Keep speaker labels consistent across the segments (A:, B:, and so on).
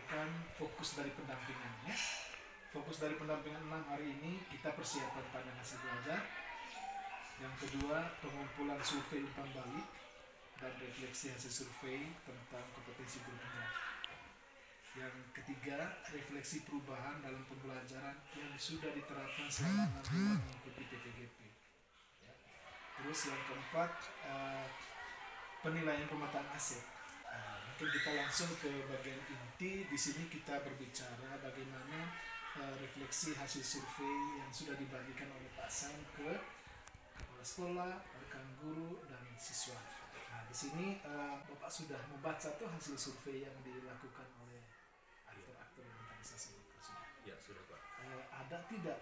A: sampaikan fokus dari pendampingannya. Fokus dari pendampingan 6 hari ini kita persiapan pada hasil belajar. Yang kedua, pengumpulan survei umpan balik dan refleksi hasil survei tentang kompetensi guru penggerak. Yang ketiga, refleksi perubahan dalam pembelajaran yang sudah diterapkan selama 6 bulan mengikuti PPGP. Terus yang keempat, penilaian pemetaan aset. Mungkin kita langsung ke bagian inti. Di sini kita berbicara bagaimana refleksi hasil survei yang sudah dibagikan oleh Pak Sam ke kepala sekolah, rekan guru, dan siswa. Nah, di sini Bapak sudah membaca tuh hasil survei yang dilakukan oleh aktor-aktor yang tadi saya sebutkan.
B: Ya, sudah Pak.
A: Ada tidak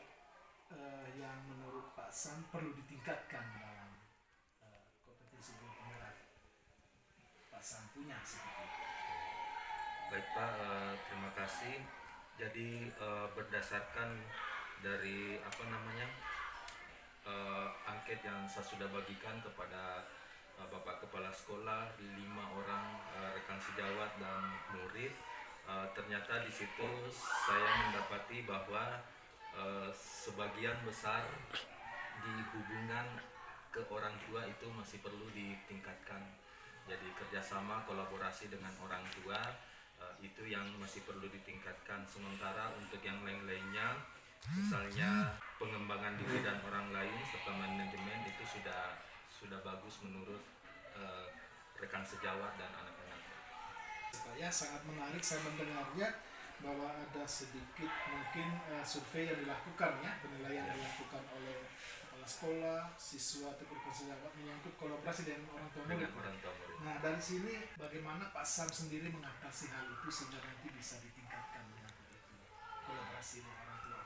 A: yang menurut Pak Sam perlu ditingkatkan dalam kompetensi guru penggerak? Pak Sam punya seperti itu.
B: Baik Pak, terima kasih. Jadi berdasarkan dari angket yang saya sudah bagikan kepada Bapak Kepala Sekolah, 5 orang rekan sejawat dan murid, ternyata di situ saya mendapati bahwa sebagian besar di hubungan ke orang tua itu masih perlu ditingkatkan. Jadi kerjasama kolaborasi dengan orang tua itu yang masih perlu ditingkatkan. Sementara untuk yang lain-lainnya, misalnya pengembangan diri dan orang lain serta manajemen itu sudah bagus menurut rekan sejawat dan anak-anak.
A: Saya sangat menarik saya mendengarnya bahwa ada sedikit mungkin survei yang dilakukan ya, penilaian yang dilakukan oleh kepala sekolah, siswa atau rekan sejawat menyangkut kolaborasi dengan orang tua murid. Nah, dari sini bagaimana Pak Sam sendiri mengatasi hal itu sehingga nanti bisa ditingkatkan kolaborasi dengan orang tua?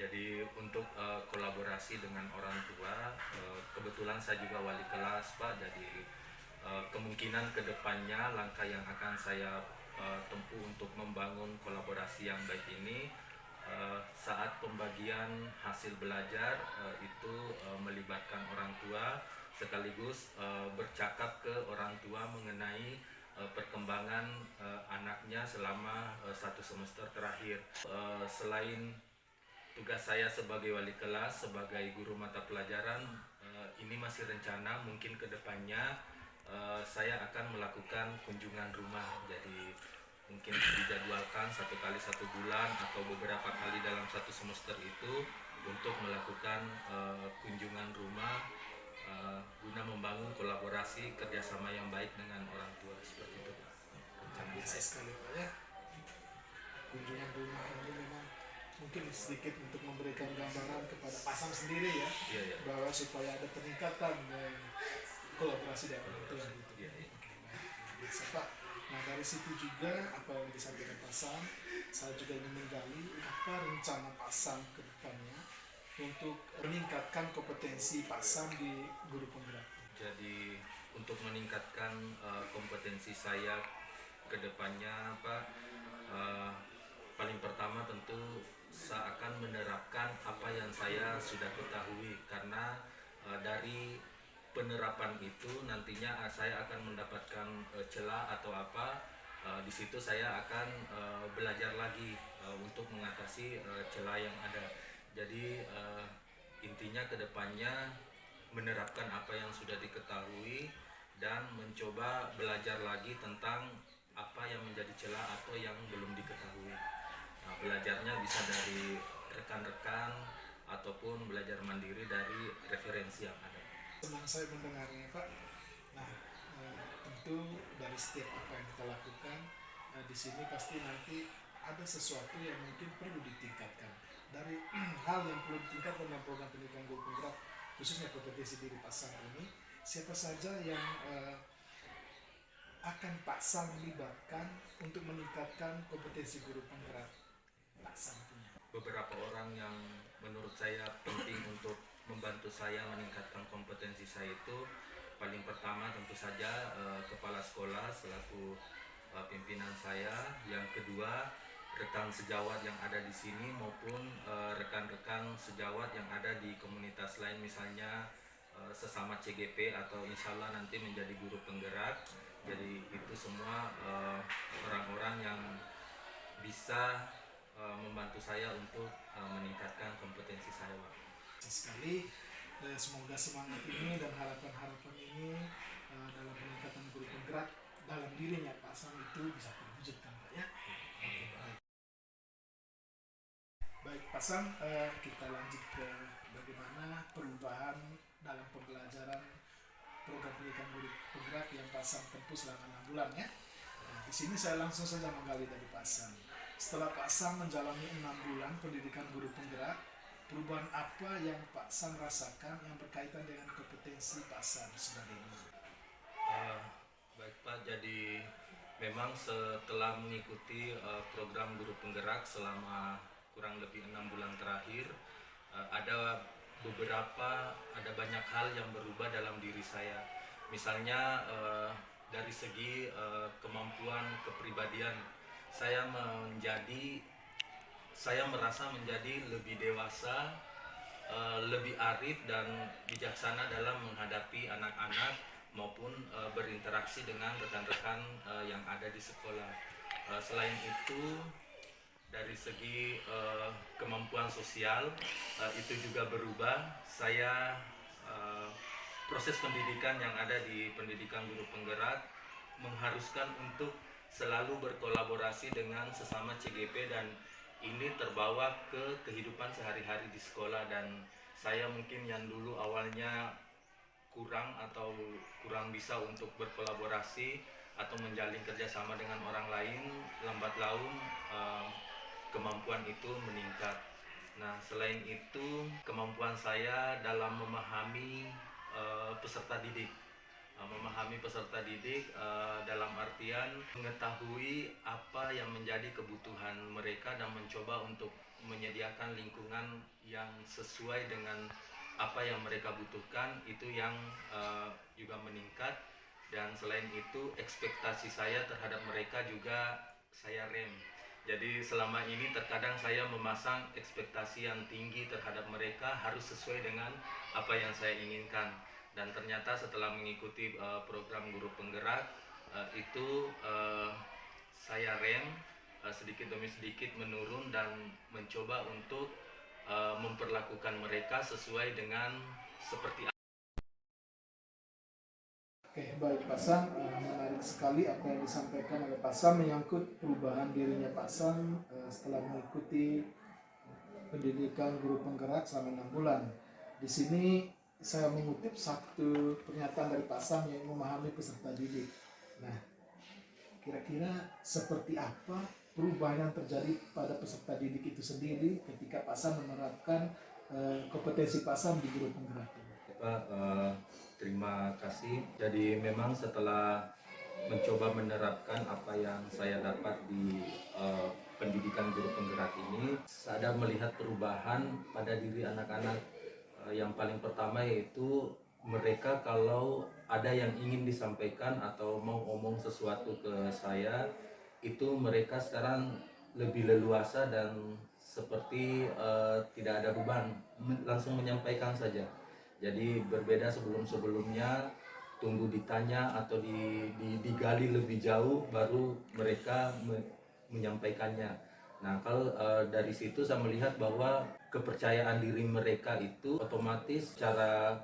B: Jadi untuk kolaborasi dengan orang tua, kebetulan saya juga wali kelas Pak, jadi kemungkinan kedepannya langkah yang akan saya tempuh untuk membangun kolaborasi yang baik ini, saat pembagian hasil belajar itu melibatkan orang tua, sekaligus bercakap ke orang tua mengenai perkembangan anaknya selama 1 semester terakhir. Selain tugas saya sebagai wali kelas, sebagai guru mata pelajaran, ini masih rencana mungkin ke depannya saya akan melakukan kunjungan rumah. Jadi mungkin dijadwalkan 1 kali 1 bulan atau beberapa kali dalam 1 semester itu untuk melakukan kunjungan rumah guna membangun kolaborasi kerjasama yang baik dengan orang tua, seperti itu Pak.
A: Biasa sekali Pak ya, kunjungan rumah ini memang mungkin sedikit untuk memberikan gambaran kepada Pak Sam sendiri ya, bahwa supaya ada peningkatan kolaborasi dengan orang tua gitu. Oke, baik, biasa Pak. Nah, dari situ juga apa yang disampaikan Pak Sam, saya juga ingin menggali apa rencana Pak Sam ke depannya untuk meningkatkan kompetensi Pak Sam di guru penggerak.
B: Jadi untuk meningkatkan kompetensi saya ke depannya Pak, paling pertama tentu saya akan menerapkan apa yang saya sudah ketahui, karena dari penerapan itu nantinya saya akan mendapatkan celah atau apa, di situ saya akan belajar lagi untuk mengatasi celah yang ada. Jadi intinya kedepannya menerapkan apa yang sudah diketahui dan mencoba belajar lagi tentang apa yang menjadi celah atau yang belum diketahui. Nah, belajarnya bisa dari rekan-rekan ataupun belajar mandiri dari referensi yang ada.
A: Senang saya mendengarnya Pak. Nah, tentu dari setiap apa yang kita lakukan di sini pasti nanti ada sesuatu yang mungkin perlu ditingkatkan. Dari hal yang perlu ditingkatkan dalam program pendidikan guru penggerak, khususnya kompetensi diri Pak Sam ini, siapa saja yang akan Pak Sam libatkan untuk meningkatkan kompetensi guru penggerak Pak Sam punya?
B: Beberapa orang yang menurut saya penting untuk membantu saya meningkatkan kompetensi saya itu, paling pertama tentu saja kepala sekolah selaku pimpinan saya, yang kedua rekan sejawat yang ada di sini maupun rekan-rekan sejawat yang ada di komunitas lain, misalnya sesama CGP atau insya Allah nanti menjadi guru penggerak. Jadi itu semua orang-orang yang bisa membantu saya untuk meningkatkan kompetensi saya, Pak.
A: Sekali, semoga semangat ini dan harapan-harapan ini dalam peningkatan guru penggerak dalam dirinya Pak Sam itu bisa terwujudkan, Pak ya. Oke, baik. Baik Pak Sam, kita lanjut ke bagaimana perubahan dalam pembelajaran program pendidikan guru penggerak yang Pak Sam tempuh selama 6 bulan ya. Nah, di sini saya langsung saja menggali dari Pak Sam. Setelah Pak Sam menjalani 6 bulan pendidikan guru penggerak, perubahan apa yang Pak Sam rasakan yang berkaitan dengan kompetensi Pak Sam sebagai guru?
B: Baik Pak, jadi memang setelah mengikuti program guru penggerak selama kurang lebih 6 bulan terakhir, ada banyak hal yang berubah dalam diri saya. Misalnya dari segi kemampuan kepribadian, saya merasa menjadi lebih dewasa, lebih arif dan bijaksana dalam menghadapi anak-anak maupun berinteraksi dengan rekan-rekan yang ada di sekolah. Selain itu, dari segi kemampuan sosial itu juga berubah. Proses pendidikan yang ada di pendidikan guru penggerak mengharuskan untuk selalu berkolaborasi dengan sesama CGP, dan ini terbawa ke kehidupan sehari-hari di sekolah. Dan saya mungkin yang dulu awalnya kurang bisa untuk berkolaborasi atau menjalin kerjasama dengan orang lain, lambat laun kemampuan itu meningkat. Nah, selain itu kemampuan saya dalam memahami peserta didik dalam artian mengetahui apa yang menjadi kebutuhan mereka dan mencoba untuk menyediakan lingkungan yang sesuai dengan apa yang mereka butuhkan, itu yang juga meningkat. Dan selain itu ekspektasi saya terhadap mereka juga saya rem. Jadi selama ini terkadang saya memasang ekspektasi yang tinggi terhadap mereka, harus sesuai dengan apa yang saya inginkan. Dan ternyata setelah mengikuti program guru penggerak saya rem, sedikit demi sedikit menurun dan mencoba untuk memperlakukan mereka sesuai dengan seperti.
A: Oke, baik Pak Sam, menarik sekali apa yang disampaikan oleh Pak Sam menyangkut perubahan dirinya Pak Sam setelah mengikuti pendidikan guru penggerak selama 6 bulan. Di sini saya mengutip satu pernyataan dari Pak Sam yang memahami peserta didik. Nah, kira-kira seperti apa perubahan yang terjadi pada peserta didik itu sendiri ketika Pak Sam menerapkan kompetensi Pak Sam di guru penggerak?
B: Pak, terima kasih. Jadi memang setelah mencoba menerapkan apa yang saya dapat di pendidikan guru penggerak ini, saya melihat perubahan pada diri anak-anak. Yang paling pertama yaitu mereka kalau ada yang ingin disampaikan atau mau ngomong sesuatu ke saya, itu mereka sekarang lebih leluasa dan seperti tidak ada beban, langsung menyampaikan saja. Jadi berbeda sebelum-sebelumnya tunggu ditanya atau digali lebih jauh baru mereka menyampaikannya. Nah, kalau dari situ saya melihat bahwa kepercayaan diri mereka itu otomatis secara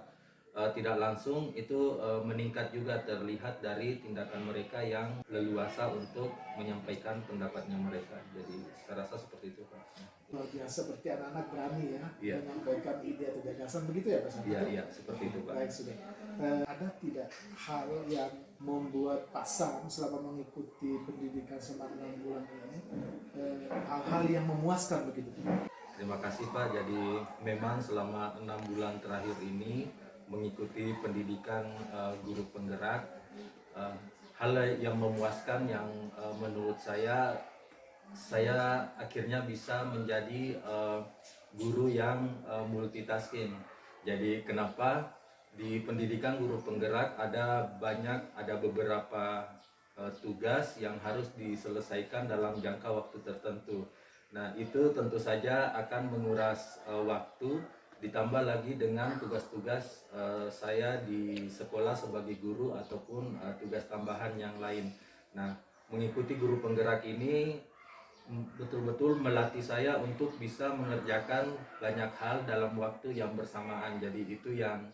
B: tidak langsung itu meningkat juga, terlihat dari tindakan mereka yang leluasa untuk menyampaikan pendapatnya mereka. Jadi saya rasa seperti itu, Pak.
A: Luar biasa, berarti anak-anak berani
B: Iya.
A: menyampaikan ide atau gagasan, begitu ya Pak Sam?
B: Iya, seperti itu, Pak.
A: Baik, sudah. Ada tidak hal yang membuat Pak Sam selama mengikuti pendidikan selama 6 bulan ini hal-hal yang memuaskan begitu?
B: Terima kasih Pak. Jadi memang selama 6 bulan terakhir ini mengikuti pendidikan guru penggerak, hal yang memuaskan yang menurut saya akhirnya bisa menjadi guru yang multitasking. Jadi kenapa di pendidikan guru penggerak ada beberapa tugas yang harus diselesaikan dalam jangka waktu tertentu. Nah, itu tentu saja akan menguras waktu, ditambah lagi dengan tugas-tugas saya di sekolah sebagai guru ataupun tugas tambahan yang lain. Nah, mengikuti guru penggerak ini betul-betul melatih saya untuk bisa mengerjakan banyak hal dalam waktu yang bersamaan. Jadi itu yang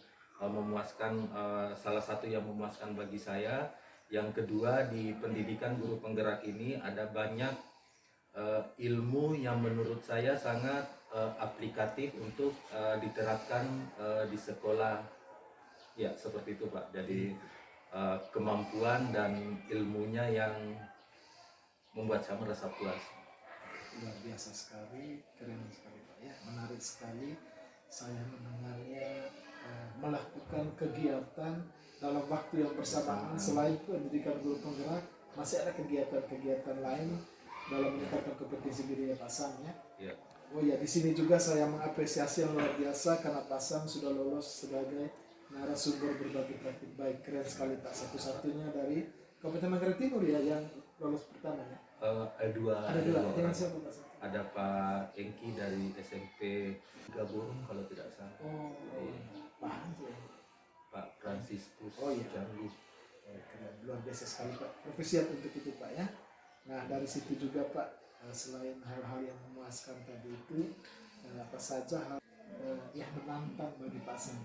B: memuaskan, salah satu yang memuaskan bagi saya. Yang kedua, di pendidikan guru penggerak ini ada banyak ilmu yang menurut saya sangat aplikatif untuk diterapkan di sekolah. Ya, seperti itu Pak. Jadi kemampuan dan ilmunya yang membuat saya merasa puas.
A: Luar biasa sekali, keren sekali Pak ya, menarik sekali saya mendengarnya. Melakukan kegiatan dalam waktu yang bersamaan. Selain pendidikan guru penggerak, masih ada kegiatan-kegiatan lain dalam meningkatkan kompetensi dirinya Pak Sam ya.
B: Ya.
A: Oh ya, di sini juga saya mengapresiasi yang luar biasa karena Pak Sam sudah lolos sebagai narasumber berbagi praktik baik. Keren sekali Pak, satu-satunya dari Kabupaten Manggarai Timur ya yang lolos pertama ya.
B: Ada dua
A: Dengan
B: orang.
A: siapa Pak Sam?
B: Ada Pak Engki dari SMP Gabung kalau tidak salah.
A: Oh, paham tuh ya.
B: Pak Franciscus
A: Oh, iya.
B: Janggu.
A: Keren, luar biasa sekali Pak. Profesiat untuk itu Pak ya. Nah dari situ juga Pak, selain hal-hal yang memuaskan tadi itu, apa saja hal yang menantang bagi Pak Sam?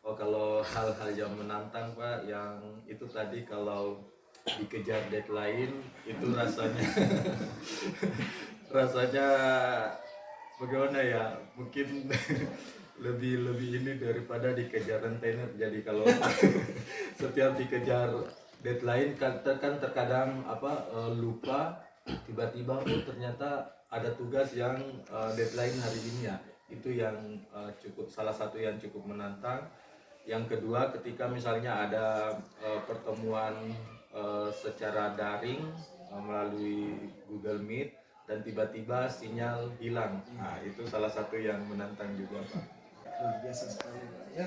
B: Oh, kalau hal-hal yang menantang Pak, yang itu tadi kalau dikejar deadline itu rasanya rasanya bagaimana ya, mungkin lebih ini daripada dikejar rentenir. Jadi kalau setiap dikejar deadline kan terkadang lupa, tiba-tiba ternyata ada tugas yang deadline hari ini ya. Itu yang salah satu yang cukup menantang. Yang kedua, ketika misalnya ada pertemuan secara daring melalui Google Meet dan tiba-tiba sinyal hilang. Nah, itu salah satu yang menantang juga Pak.
A: Luar biasa sekali Pak ya.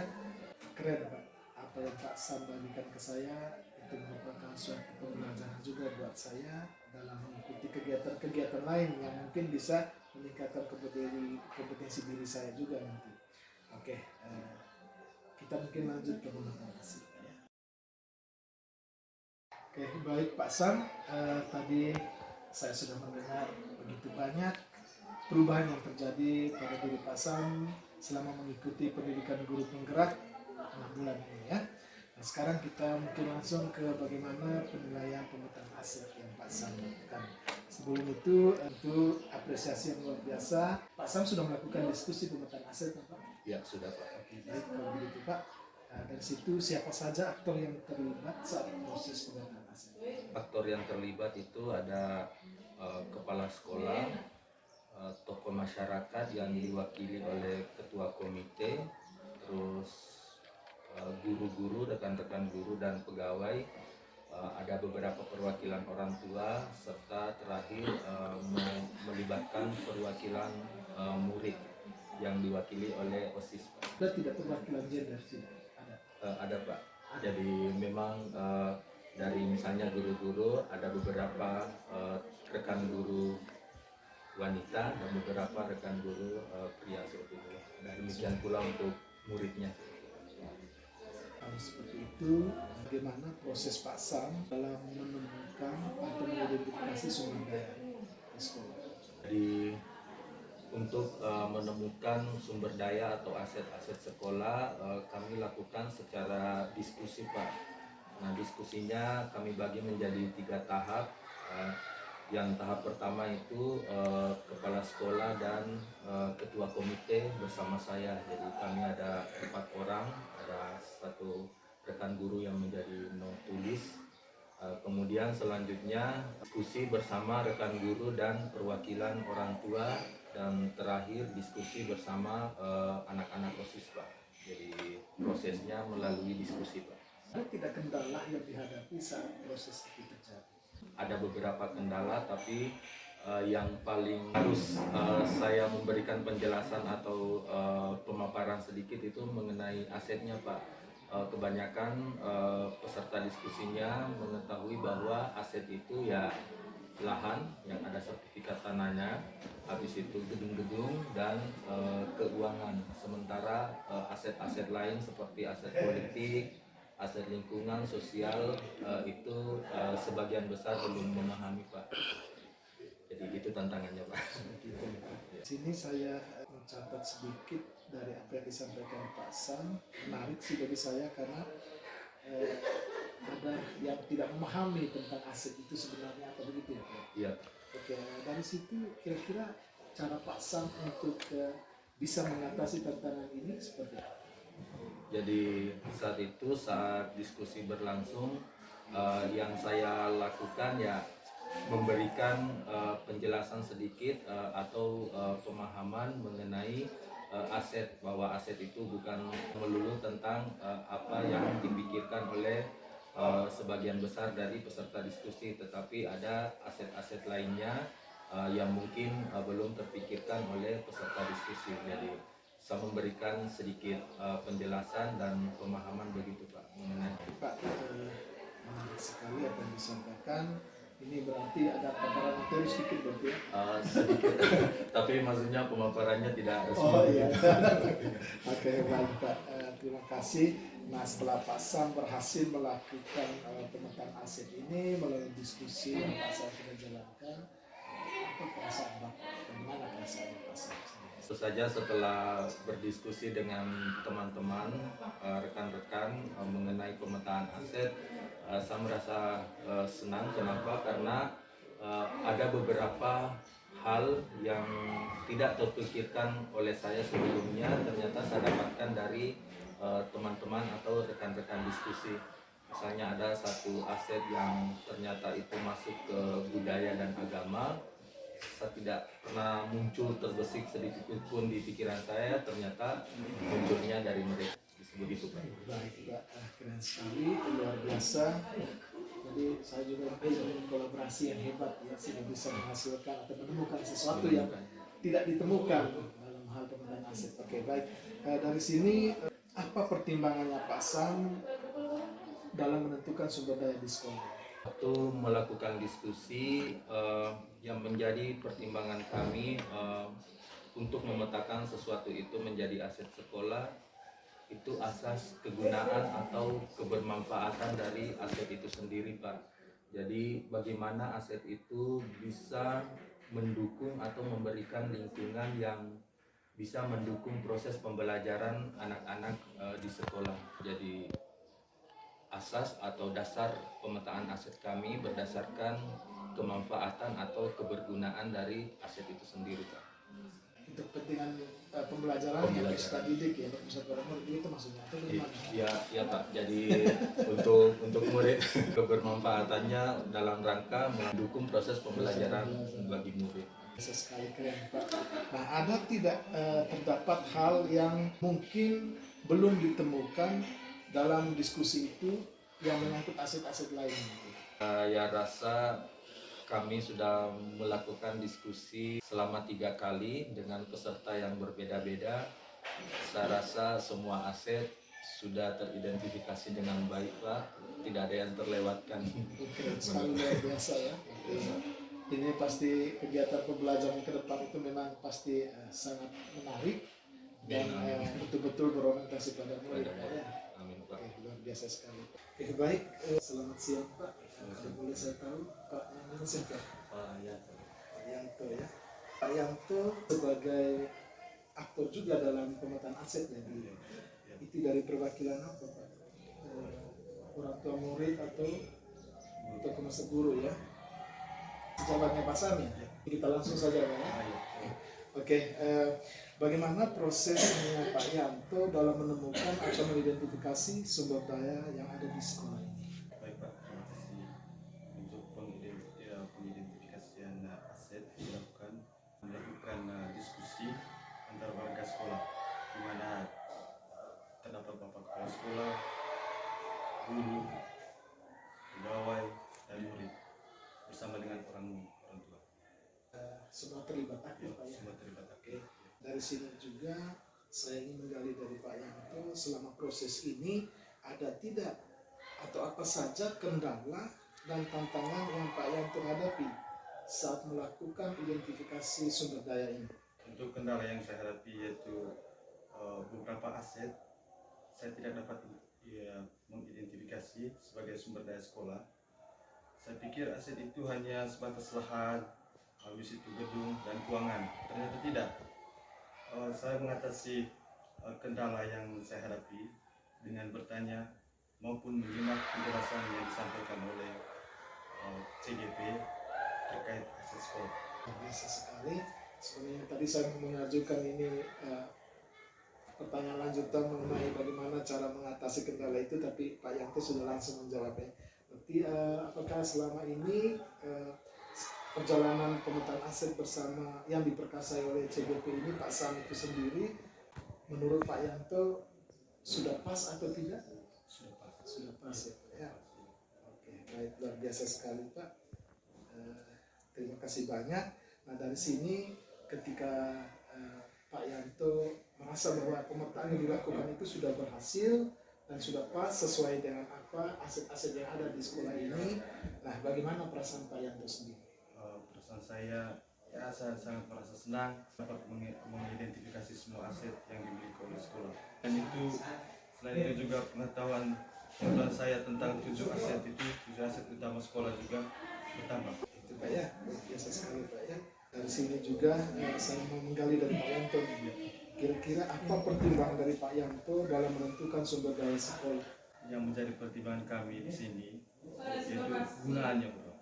A: Keren Pak. Apa yang Pak Sam bagikan ke saya itu merupakan suatu pembelajaran juga buat saya dalam mengikuti kegiatan-kegiatan lain yang mungkin bisa meningkatkan kompetensi diri saya juga nanti. Oke, kita mungkin lanjut ke pembahasan kasih ya. Oke, baik Pak Sam, tadi saya sudah mendengar begitu banyak perubahan yang terjadi pada diri Pak Sam selama mengikuti pendidikan guru penggerak 6 bulan ini ya. Nah, sekarang kita mungkin langsung ke bagaimana penilaian pemetaan aset yang Pak Sam lakukan. Sebelum itu, tentu apresiasi yang luar biasa. Pak Sam sudah melakukan diskusi pemetaan aset, Pak?
B: Ya, sudah Pak.
A: Oke, baik kalau begitu Pak. Nah, dari situ siapa saja aktor yang terlibat saat proses pemetaan aset?
B: Aktor yang terlibat itu ada kepala sekolah, tokoh masyarakat yang diwakili oleh ketua komite, terus guru-guru, rekan-rekan guru dan pegawai, ada beberapa perwakilan orang tua, serta terakhir melibatkan perwakilan murid yang diwakili oleh OSIS.
A: Dan tidak perwakilan gender tidak ada?
B: Ada Pak. Jadi memang dari misalnya guru-guru ada beberapa rekan guru wanita dan beberapa rekan guru pria seperti itu. Dan demikian pula untuk muridnya.
A: Kalau seperti itu, bagaimana proses Pak Sam dalam menemukan atau mengidentifikasi sumber daya di sekolah?
B: Jadi untuk menemukan sumber daya atau aset-aset sekolah kami lakukan secara diskusi Pak. Nah, diskusinya kami bagi menjadi 3 tahap. Yang tahap pertama itu kepala sekolah dan ketua komite bersama saya. Jadi kami ada 4 orang, ada 1 rekan guru yang menjadi non tulis. Kemudian selanjutnya diskusi bersama rekan guru dan perwakilan orang tua, dan terakhir diskusi bersama anak-anak OSIS Pak. Jadi prosesnya melalui diskusi Pak.
A: Ada tidak kendala yang dihadapi saat proses itu terjadi?
B: Ada beberapa kendala, tapi yang paling harus saya memberikan penjelasan atau pemaparan sedikit itu mengenai asetnya Pak. Kebanyakan peserta diskusinya mengetahui bahwa aset itu ya lahan yang ada sertifikat tanahnya, habis itu gedung-gedung dan keuangan. Sementara aset-aset lain seperti aset politik, aset lingkungan sosial itu sebagian besar belum memahami Pak. Jadi Itu tantangannya Pak.
A: Seperti itu. Sini saya mencatat sedikit dari apa yang disampaikan Pak Sam. Menarik sih bagi saya karena ada yang tidak memahami tentang aset itu sebenarnya apa begitu ya Pak?
B: Iya.
A: Oke, dari situ kira-kira cara Pak Sam untuk bisa mengatasi tantangan ini seperti apa?
B: Jadi saat diskusi berlangsung, yang saya lakukan ya memberikan penjelasan sedikit atau pemahaman mengenai aset, bahwa aset itu bukan melulu tentang apa yang dipikirkan oleh sebagian besar dari peserta diskusi, tetapi ada aset-aset lainnya yang mungkin belum terpikirkan oleh peserta diskusi. Jadi saya memberikan sedikit penjelasan dan pemahaman begitu Pak mengenai.
A: Pak, menarik sekali apa yang disampaikan. Ini berarti ada paparan materi sedikit berarti ya?
B: Sedikit, tapi maksudnya pemaparannya tidak resmi.
A: Oh iya. Oke, baik Pak. Terima kasih. Nah, setelah Pak Sam berhasil melakukan pemetaan aset ini melalui diskusi yang Pak Sam sudah jalankan, apa perasaan Bapak? Bagaimana perasaan Pak Sam?
B: Tentu saja setelah berdiskusi dengan teman-teman, rekan-rekan mengenai pemetaan aset, saya merasa senang. Kenapa? Karena ada beberapa hal yang tidak terpikirkan oleh saya sebelumnya, ternyata saya dapatkan dari teman-teman atau rekan-rekan diskusi. Misalnya ada satu aset yang ternyata itu masuk ke budaya dan agama, saya tidak pernah muncul terbesit sedikit pun di pikiran saya, ternyata munculnya dari mereka. Begitu Pak.
A: Baik Pak, keren sekali, luar biasa. Jadi saya juga ingin kolaborasi yang hebat ya, sehingga bisa menghasilkan atau menemukan sesuatu yang tidak ditemukan dalam hal pemetaan aset. Oke, baik. Dari sini apa pertimbangannya Pak Sam dalam menentukan sumber daya di sekolah?
B: Waktu melakukan diskusi, yang menjadi pertimbangan kami untuk memetakan sesuatu itu menjadi aset sekolah, itu asas kegunaan atau kebermanfaatan dari aset itu sendiri Pak. Jadi bagaimana aset itu bisa mendukung atau memberikan lingkungan yang bisa mendukung proses pembelajaran anak-anak di sekolah. Jadi asas atau dasar pemetaan aset kami berdasarkan kemanfaatan atau kebergunaan dari aset itu sendiri Pak.
A: Untuk kepentingan pembelajaran yang peserta didik ya, peserta murid itu maksudnya atau gimana?
B: Iya Pak. Jadi untuk murid kebermanfaatannya dalam rangka mendukung proses pembelajaran bagi murid.
A: Bisa sekali, keren Pak. Nah, ada tidak terdapat hal yang mungkin belum ditemukan dalam diskusi itu yang menyangkut aset-aset lainnya?
B: Ya rasa kami sudah melakukan diskusi selama 3 kali dengan peserta yang berbeda-beda. Saya rasa semua aset sudah teridentifikasi dengan baik Pak, tidak ada yang terlewatkan.
A: Keren sekali, luar biasa ya. Ini pasti kegiatan pembelajaran ke depan itu memang pasti sangat menarik dan betul-betul berorientasi pada murid ya.
B: Amin Pak.
A: Oke, luar biasa sekali. Oke, baik. Selamat siang Pak. Kalau boleh saya tahu Pak namanya siapa?
B: Pak Yanto.
A: Pak Yanto ya. Pak Yanto sebagai aktor juga dalam pemetaan aset ya. Itu dari perwakilan apa Pak? Orang tua murid atau masa guru ya? Jawabannya Pak Sam ya? Kita langsung saja Pak ya. Oke, bagaimana prosesnya Pak Yanto dalam menemukan atau mengidentifikasi sumber daya yang ada di sekolah ini?
C: Baik Pak, terima kasih. Untuk pengidentifikasian aset dilakukan diskusi antar warga sekolah, di mana terdapat bapak kepala sekolah, guru, pegawai, dan murid bersama dengan orang tua.
A: Semua terlibat aktif Pak ya?
C: Semua terlibat aktif.
A: Oke. Dari sini juga saya ingin menggali dari Pak Yanto, selama proses ini ada tidak atau apa saja kendala dan tantangan yang Pak Yanto hadapi saat melakukan identifikasi sumber daya ini?
C: Untuk kendala yang saya hadapi yaitu beberapa aset saya tidak dapat mengidentifikasi sebagai sumber daya sekolah. Saya pikir aset itu hanya sebatas lahan habis itu gedung dan keuangan. Ternyata tidak. Saya mengatasi kendala yang saya hadapi dengan bertanya maupun menyimak penjelasan yang disampaikan oleh CGP terkait akses sekolah.
A: Biasa sekali. Sebenarnya tadi saya mengajukan ini pertanyaan lanjutan mengenai bagaimana cara mengatasi kendala itu, tapi Pak Yanto sudah langsung menjawabnya. Berarti apakah selama ini perjalanan pemetaan aset bersama yang diperkasai oleh CGP ini, Pak Sam itu sendiri, menurut Pak Yanto sudah pas atau tidak? Sudah pas ya Pak ya. Oke, baik, luar biasa sekali Pak. Terima kasih banyak. Nah dari sini ketika Pak Yanto merasa bahwa pemetaan yang dilakukan itu sudah berhasil dan sudah pas sesuai dengan apa aset-aset yang ada di sekolah ini. Nah, bagaimana perasaan Pak Yanto sendiri?
C: Perasaan saya, ya saya sangat merasa senang dapat mengidentifikasi semua aset yang dimiliki oleh sekolah. Dan itu selain itu juga pengetahuan saya tentang 7 aset utama sekolah juga bertambah.
A: Itu Pak ya, biasa sekali Pak ya. Dari sini juga saya mau menggali dari Pak Yanto. Kira-kira apa pertimbangan dari Pak Yanto dalam menentukan sumber daya sekolah?
C: Yang menjadi pertimbangan kami di sini yaitu gunaannya, bro.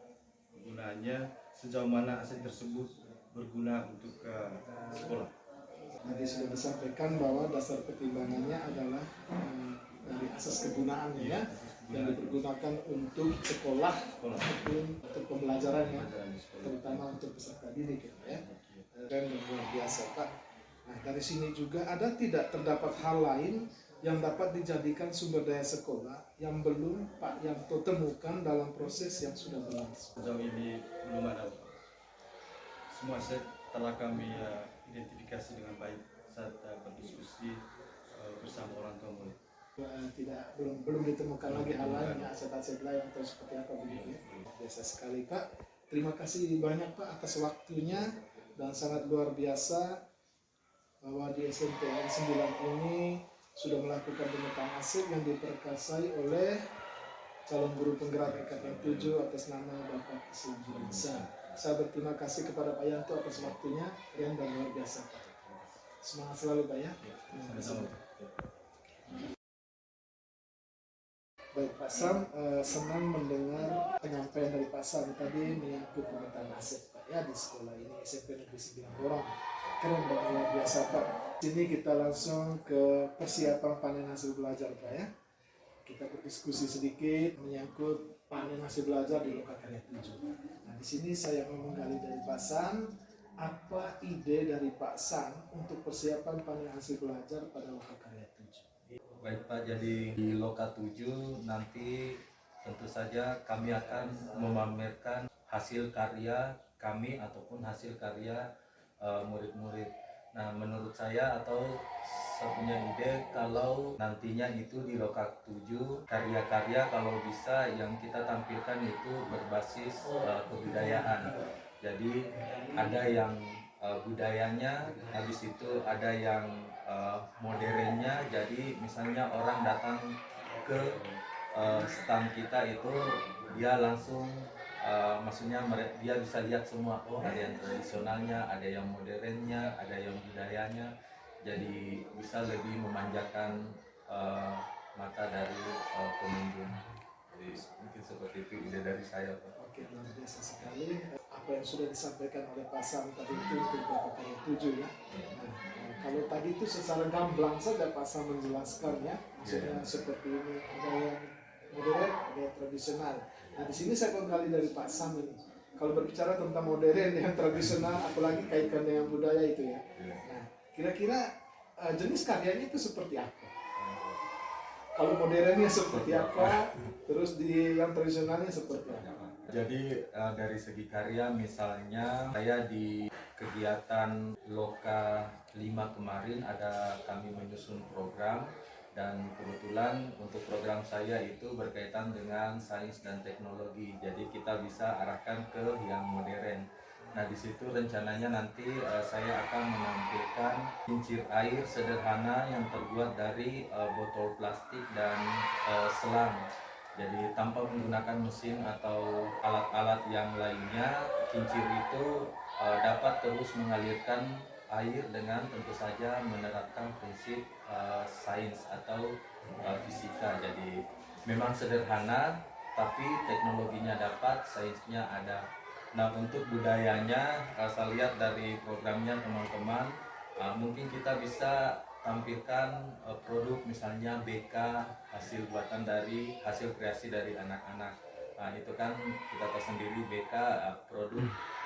C: Gunaannya sejauh mana aset tersebut berguna untuk sekolah.
A: Tadi sudah disampaikan bahwa dasar pertimbangannya adalah dari asas kegunaannya ya, yang dipergunakan untuk sekolah ataupun untuk pembelajaran ya, terutama untuk peserta didik ya. Dan luar biasa Pak. Nah dari sini juga ada tidak terdapat hal lain yang dapat dijadikan sumber daya sekolah yang belum Pak Yanto temukan dalam proses yang sudah berlangsung?
C: Sejauh ini belum ada. Semua aset telah kami identifikasi dengan baik saat berdiskusi bersama orang tua murid.
A: Belum ditemukan lagi hal lain ya, aset-aset lain atau seperti apa begitu ya. Biasa sekali Pak. Terima kasih banyak Pak atas waktunya dan sangat luar biasa bahwa di SMPN 9 ini sudah melakukan pemetaan aset yang diperkasai oleh calon guru penggerak Ikatan 7 atas nama Bapak Islam Juliansa. Saya berterima kasih kepada Pak Yanto atas waktunya, keren dan luar biasa Pak. Semangat selalu Pak ya. Terima kasih. Baik Pak Sam, senang mendengar penyampaian dari Pak Sam tadi menyangkut pemetaan aset Pak ya di sekolah ini SMP Negeri 9 Porong. Keren dan luar biasa Pak. Sini kita langsung ke persiapan panen hasil belajar Pak ya. Kita berdiskusi sedikit menyangkut panen hasil belajar di Lokakarya 7. Nah di sini saya mau menggali dari Pak Sam, apa ide dari Pak Sam untuk persiapan panen hasil belajar pada Lokakarya 7?
B: Baik Pak, jadi di Loka 7 nanti tentu saja kami akan memamerkan hasil karya kami ataupun hasil karya murid-murid. Nah menurut saya atau saya punya ide kalau nantinya itu di Loka 7 karya-karya kalau bisa yang kita tampilkan itu berbasis kebudayaan. Jadi ada yang budayanya, habis itu ada yang modernnya. Jadi misalnya orang datang ke stand kita itu dia langsung maksudnya dia bisa lihat semua, oh ada yang tradisionalnya, ada yang modernnya, ada yang budayanya. Jadi bisa lebih memanjakan mata dari pengunjung. Jadi mungkin seperti itu ide dari saya Pak.
A: Oke, luar biasa sekali apa yang sudah disampaikan oleh Pak Sam tadi itu untuk Lokakarya 7 ya. Nah, kalau tadi itu secara gamblang saja Pak Sam menjelaskan ya, maksudnya seperti ini, ada yang modern, ada yang tradisional. Nah di sini saya kembali dari Pak Sam ini. Kalau berbicara tentang modern yang tradisional, apalagi kaitkan dengan budaya itu ya. Nah, kira-kira jenis karyanya itu seperti apa? Kalau modernnya seperti apa, terus di yang tradisionalnya seperti apa?
B: Jadi dari segi karya misalnya saya di kegiatan Loka 5 kemarin ada kami menyusun program dan kebetulan untuk program saya itu berkaitan dengan sains dan teknologi. Jadi kita bisa arahkan ke yang modern. Nah di situ rencananya nanti saya akan menampilkan kincir air sederhana yang terbuat dari botol plastik dan selang. Jadi tanpa menggunakan mesin atau alat-alat yang lainnya, kincir itu dapat terus mengalirkan air dengan tentu saja menerapkan prinsip sains atau fisika. Jadi memang sederhana, tapi teknologinya dapat, sainsnya ada. Nah, untuk budayanya, saya lihat dari programnya teman-teman, mungkin kita bisa tampilkan produk misalnya BK, hasil buatan dari hasil kreasi dari anak-anak. Nah, itu kan kita tahu sendiri BK, produk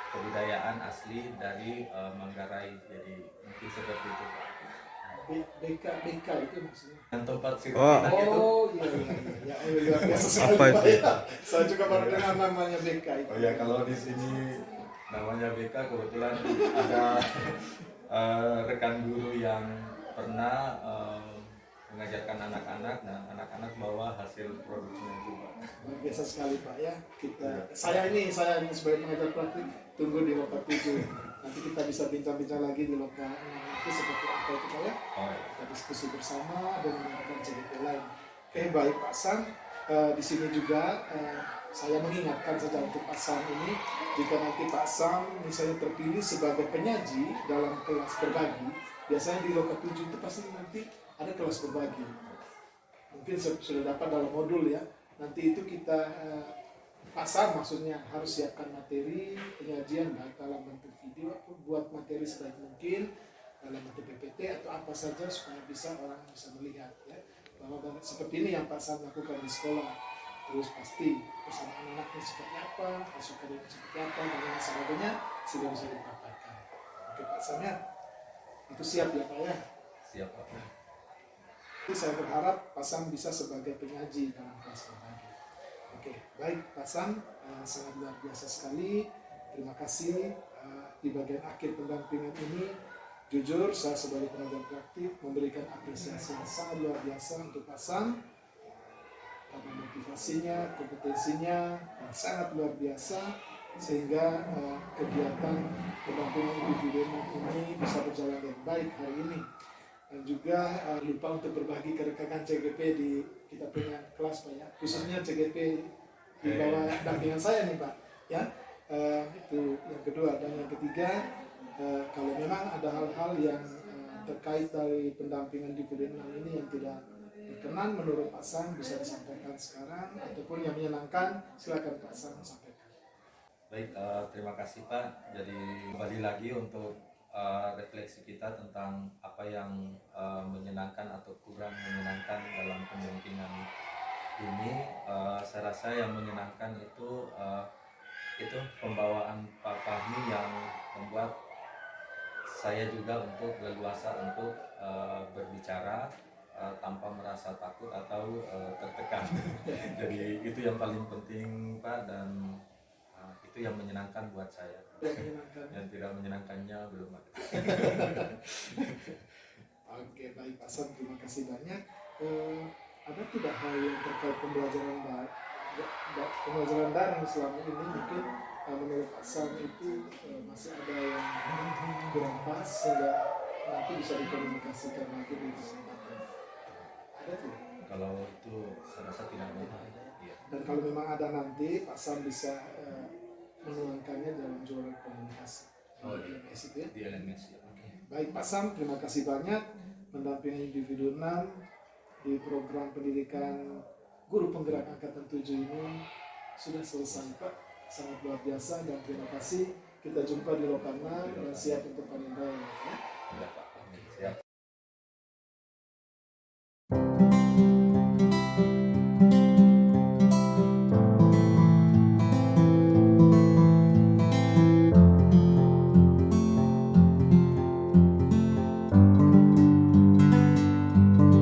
B: kebudayaan asli dari Manggarai. Jadi mungkin seperti itu.
A: BK itu maksudnya.
B: Yang tempat sirkuit
A: Oh
B: itu.
A: iya, luar biasa sekali
D: Apa
A: Pak
D: itu?
A: ya. Saya juga baru dengar namanya BK itu.
B: Oh ya, kalau di sini namanya BK, kebetulan ada rekan guru yang pernah mengajarkan anak-anak, dan anak-anak bawa hasil produksinya juga.
A: Luar biasa sekali Pak ya. Saya ini sebagai pengajar praktik tunggu di Loka 7. Nanti kita bisa bincang-bincang lagi di Loka 6 itu seperti apa itu Pak ya.
B: Oh, ya.
A: Kita diskusi bersama dan menggunakan CGP lain. Oke, baik Pak Sam. Di sini juga saya mengingatkan saja untuk Pak Sam ini, jika nanti Pak Sam misalnya terpilih sebagai penyaji dalam kelas berbagi, biasanya di Loka 7 itu pasti nanti ada kelas berbagi. Mungkin sudah dapat dalam modul ya. Nanti itu kita Pak Sam maksudnya harus siapkan materi penyajian baik dalam bentuk video atau buat materi sebaik mungkin dalam bentuk PPT atau apa saja supaya orang bisa melihat ya, bahwa seperti ini yang Pak Sam lakukan di sekolah. Terus pasti bersama anak-anaknya seperti apa, pasukannya seperti apa, dan lain sebagainya sudah bisa dipaparkan. Oke Pak Sam ya, itu siap ya Pak ya?
B: Siap Pak.
A: Itu saya berharap Pak Sam bisa sebagai penyaji dalam kelas berbagi. Oke, baik Pak Sam, sangat luar biasa sekali. Terima kasih di bagian akhir pendampingan ini. Jujur, saya sebagai pengajar praktik memberikan apresiasi yang sangat luar biasa untuk Pak Sam karena motivasinya, kompetensinya yang sangat luar biasa sehingga kegiatan pendampingan individu ini bisa berjalan dengan baik hari ini. Dan juga lupa untuk berbagi ke rekan CGP di kita punya kelas Pak ya, khususnya CGP di bawah dampingan saya nih Pak ya. Itu yang kedua. Dan yang ketiga, kalau memang ada hal-hal yang terkait dari pendampingan individu ini yang tidak berkenan menurut Pak Sam, bisa disampaikan sekarang, ataupun yang menyenangkan silakan Pak Sam sampaikan.
B: Baik, terima kasih Pak. Jadi kembali lagi untuk refleksi kita tentang apa yang menyenangkan atau kurang menyenangkan dalam pendampingan ini. Saya rasa yang menyenangkan itu pembawaan Pak Fahmi yang membuat saya juga untuk leluasa untuk berbicara tanpa merasa takut atau tertekan. Jadi itu yang paling penting Pak, dan itu yang menyenangkan buat saya. Yang tidak menyenangkannya belum ada.
A: Oke, baik Pak Sam, terima kasih banyak. Ada tidak hal yang terkait pembelajaran daring selama ini mungkin menurut Pak Sam itu masih ada yang kurang pas sehingga nanti bisa dikomunikasikan lagi di kesempatan? Ada tidak?
B: Kalau itu saya rasa tidak ada. Iya.
A: Dan kalau memang ada nanti Pak Sam bisa menuangkannya dalam jualan komunikasi.
B: Oh,
A: di LMS itu ya?
B: Di LMS ya.
A: Baik Pak Sam, terima kasih banyak mendampingi individu 6 di program pendidikan guru penggerak angkatan 7 ini sudah selesai Pak. Sangat luar biasa dan terima kasih. Kita jumpa di Loka 6 dan siap untuk panen raya ya.
B: Iya Pak. Siap.